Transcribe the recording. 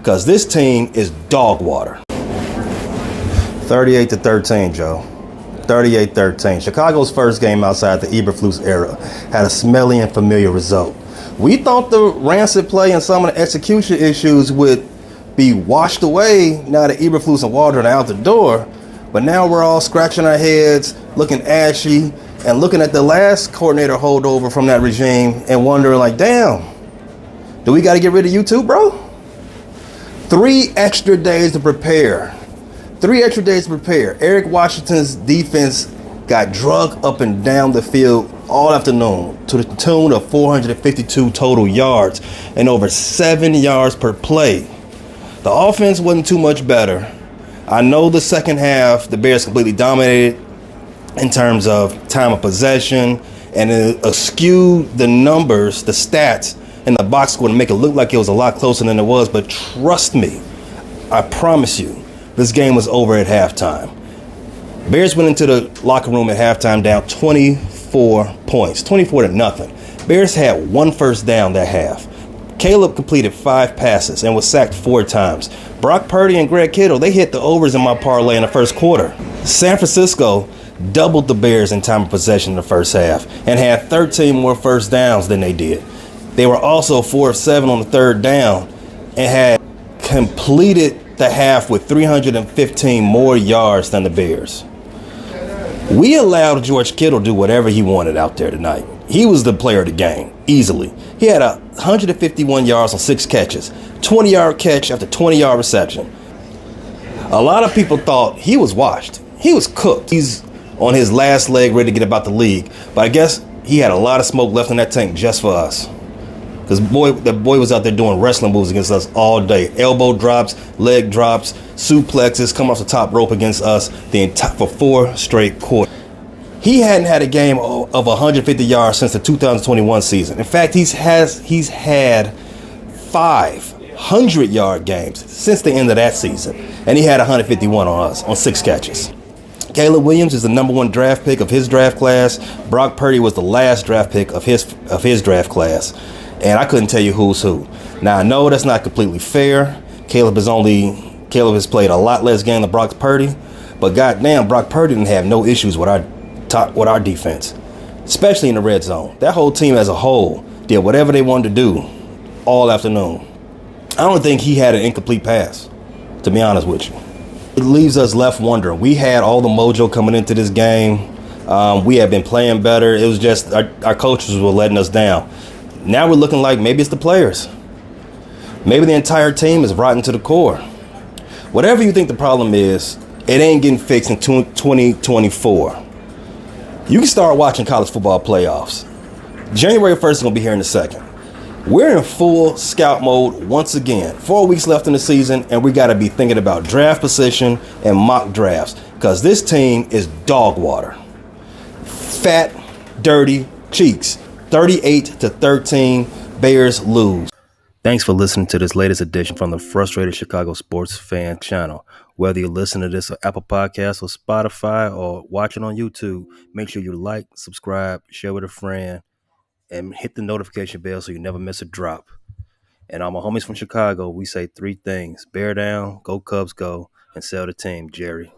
because this team is dog water. 38-13, Joe. 38-13. Chicago's first game outside the Eberflus era had a smelly and familiar result. We thought the rancid play and some of the execution issues would be washed away now that Eberflus and Waldron are out the door, but now we're all scratching our heads, looking ashy, and looking at the last coordinator holdover from that regime and wondering like, damn, do we got to get rid of you too, bro? 3 extra days to prepare. 3 extra days to prepare. Eric Washington's defense got drug up and down the field all afternoon to the tune of 452 total yards and over 7 yards per play. The offense wasn't too much better. I know the second half, the Bears completely dominated in terms of time of possession, and it skewed the numbers, the stats in the box score to make it look like it was a lot closer than it was. But trust me, I promise you, this game was over at halftime. Bears went into the locker room at halftime down 24 points, 24-0. Bears had 1 first down that half. Caleb completed 5 passes and was sacked 4 times. Brock Purdy and Greg Kittle, they hit the overs in my parlay in the first quarter. San Francisco doubled the Bears in time of possession in the first half and had 13 more first downs than they did. They were also 4 of 7 on the third down and had completed the half with 315 more yards than the Bears. We allowed George Kittle to do whatever he wanted out there tonight. He was the player of the game, easily. He had 151 yards on 6 catches, 20-yard catch after 20-yard reception. A lot of people thought he was washed. He was cooked. He's on his last leg ready to get about the league. But I guess he had a lot of smoke left in that tank just for us. Because the boy was out there doing wrestling moves against us all day. Elbow drops, leg drops, suplexes, come off the top rope against us for 4 straight quarters. He hadn't had a game of 150 yards since the 2021 season. In fact, he's had 5 100-yard games since the end of that season. And he had 151 on us on 6 catches. Caleb Williams is the number 1 draft pick of his draft class. Brock Purdy was the last draft pick of his draft class. And I couldn't tell you who's who. Now, I know that's not completely fair. Caleb has played a lot less game than Brock Purdy. But goddamn, Brock Purdy didn't have no issues with our defense, especially in the red zone. That whole team as a whole did whatever they wanted to do all afternoon. I don't think he had an incomplete pass, to be honest with you. It leaves us left wondering. We had all the mojo coming into this game. We had been playing better. It was just our coaches were letting us down. Now we're looking like maybe it's the players. Maybe the entire team is rotten to the core. Whatever you think the problem is, it ain't getting fixed in 2024. You can start watching college football playoffs. January 1st is going to be here in a second. We're in full scout mode once again. 4 weeks left in the season, and we got to be thinking about draft position and mock drafts because this team is dog water. Fat, dirty cheeks. 38-13, Bears lose. Thanks for listening to this latest edition from the Frustrated Chicago Sports Fan channel. Whether you listen to this on Apple Podcasts or Spotify or watching on YouTube, make sure you like, subscribe, share with a friend, and hit the notification bell so you never miss a drop. And all my homies from Chicago, we say 3 things: bear down, go Cubs go, and sell the team, Jerry.